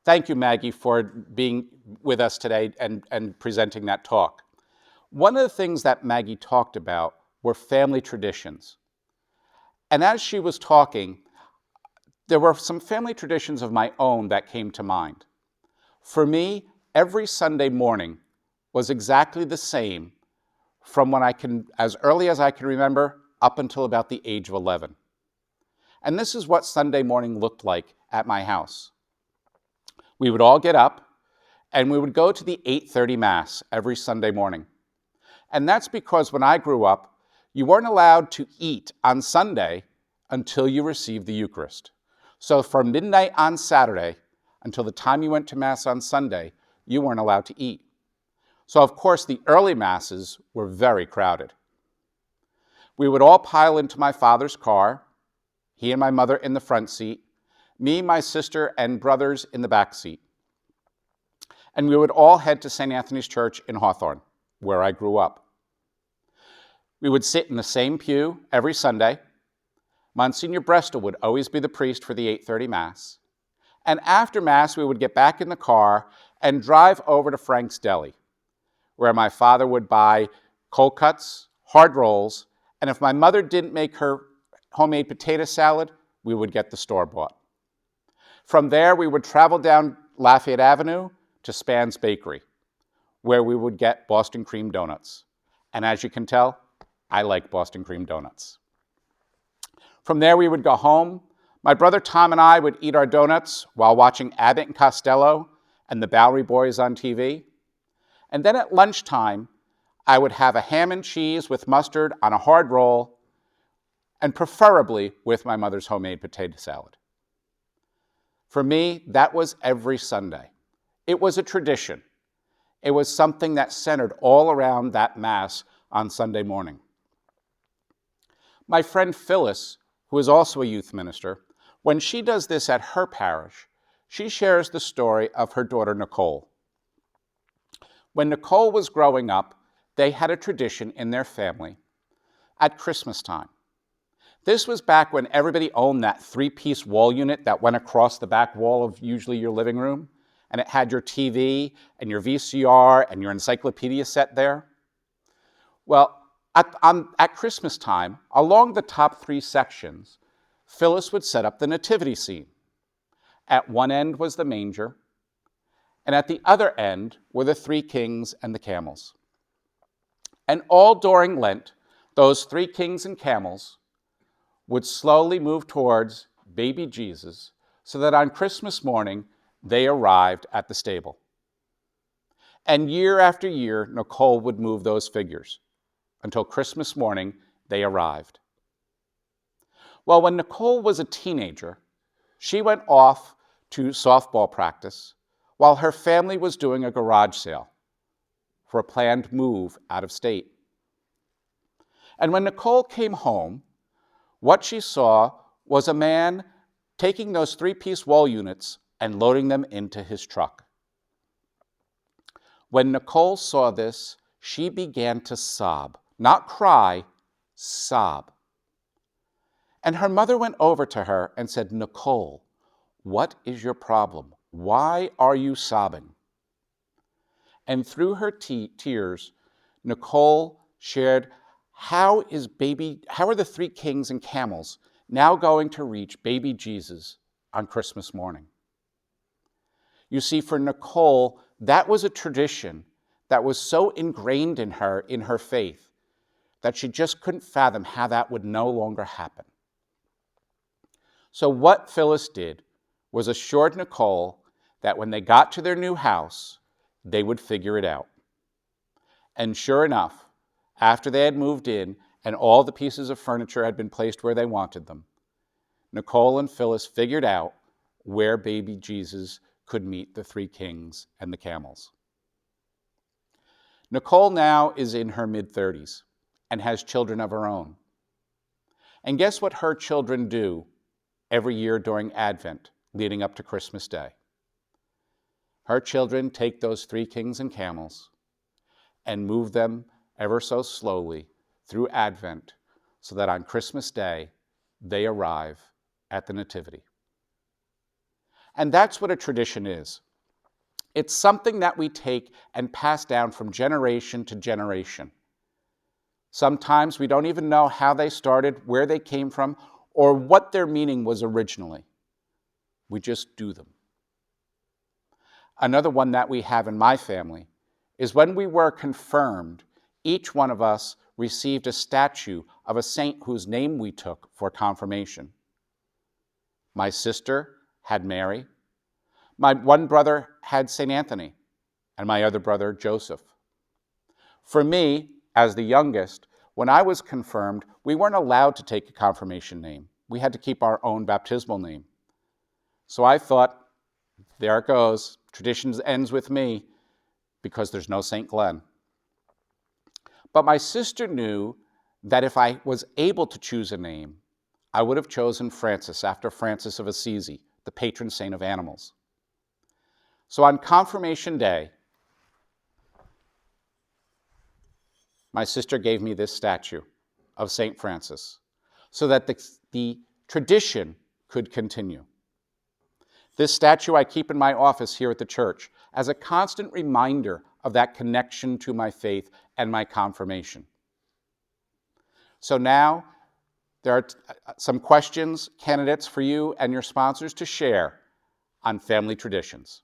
Thank you, Maggie, for being with us today and presenting that talk. One of the things that Maggie talked about were family traditions. And as she was talking, there were some family traditions of my own that came to mind. For me, every Sunday morning was exactly the same from when as early as I can remember, up until about the age of 11. And this is what Sunday morning looked like at my house. We would all get up and we would go to the 8:30 Mass every Sunday morning. And that's because when I grew up, you weren't allowed to eat on Sunday until you received the Eucharist. So from midnight on Saturday until the time you went to Mass on Sunday, you weren't allowed to eat. So of course the early Masses were very crowded. We would all pile into my father's car, he and my mother in the front seat, me, my sister, and brothers in the back seat. And we would all head to St. Anthony's Church in Hawthorne, where I grew up. We would sit in the same pew every Sunday. Monsignor Brestel would always be the priest for the 8:30 Mass. And after Mass, we would get back in the car and drive over to Frank's Deli, where my father would buy cold cuts, hard rolls, and if my mother didn't make her homemade potato salad, we would get the store-bought. From there, we would travel down Lafayette Avenue to Span's Bakery, where we would get Boston cream donuts. And as you can tell, I like Boston cream donuts. From there, we would go home. My brother Tom and I would eat our donuts while watching Abbott and Costello and the Bowery Boys on TV. And then at lunchtime, I would have a ham and cheese with mustard on a hard roll, and preferably with my mother's homemade potato salad. For me, that was every Sunday. It was a tradition. It was something that centered all around that Mass on Sunday morning. My friend Phyllis, who is also a youth minister, when she does this at her parish, she shares the story of her daughter Nicole. When Nicole was growing up, they had a tradition in their family at Christmas time. This was back when everybody owned that three-piece wall unit that went across the back wall of usually your living room, and it had your TV and your VCR and your encyclopedia set there. Well, at Christmas time, along the top three sections, Phyllis would set up the nativity scene. At one end was the manger, and at the other end were the three kings and the camels. And all during Lent, those three kings and camels would slowly move towards baby Jesus so that on Christmas morning, they arrived at the stable. And year after year, Nicole would move those figures until Christmas morning, they arrived. Well, when Nicole was a teenager, she went off to softball practice while her family was doing a garage sale for a planned move out of state. And when Nicole came home, what she saw was a man taking those three-piece wall units and loading them into his truck. When Nicole saw this, she began to sob, not cry, sob. And her mother went over to her and said, "Nicole, what is your problem? Why are you sobbing?" And through her tears, Nicole shared, how are the three kings and camels now going to reach baby Jesus on Christmas morning? You see, for Nicole, that was a tradition that was so ingrained in her faith, that she just couldn't fathom how that would no longer happen. So what Phyllis did was assured Nicole that when they got to their new house, they would figure it out. And sure enough, after they had moved in and all the pieces of furniture had been placed where they wanted them, Nicole and Phyllis figured out where baby Jesus could meet the three kings and the camels. Nicole now is in her mid-30s and has children of her own. And guess what her children do every year during Advent leading up to Christmas Day? Her children take those three kings and camels and move them ever so slowly through Advent so that on Christmas Day they arrive at the Nativity. And that's what a tradition is. It's something that we take and pass down from generation to generation. Sometimes we don't even know how they started, where they came from, or what their meaning was originally. We just do them. Another one that we have in my family is when we were confirmed, each one of us received a statue of a saint whose name we took for confirmation. My sister had Mary. My one brother had St. Anthony, and my other brother, Joseph. For me, as the youngest, when I was confirmed, we weren't allowed to take a confirmation name. We had to keep our own baptismal name. So I thought, there it goes. Tradition ends with me because there's no St. Glenn. But my sister knew that if I was able to choose a name, I would have chosen Francis after Francis of Assisi, the patron saint of animals. So on confirmation day, my sister gave me this statue of St. Francis so that the tradition could continue. This statue I keep in my office here at the church as a constant reminder of that connection to my faith and my confirmation. So now there are some questions, candidates for you and your sponsors to share on family traditions.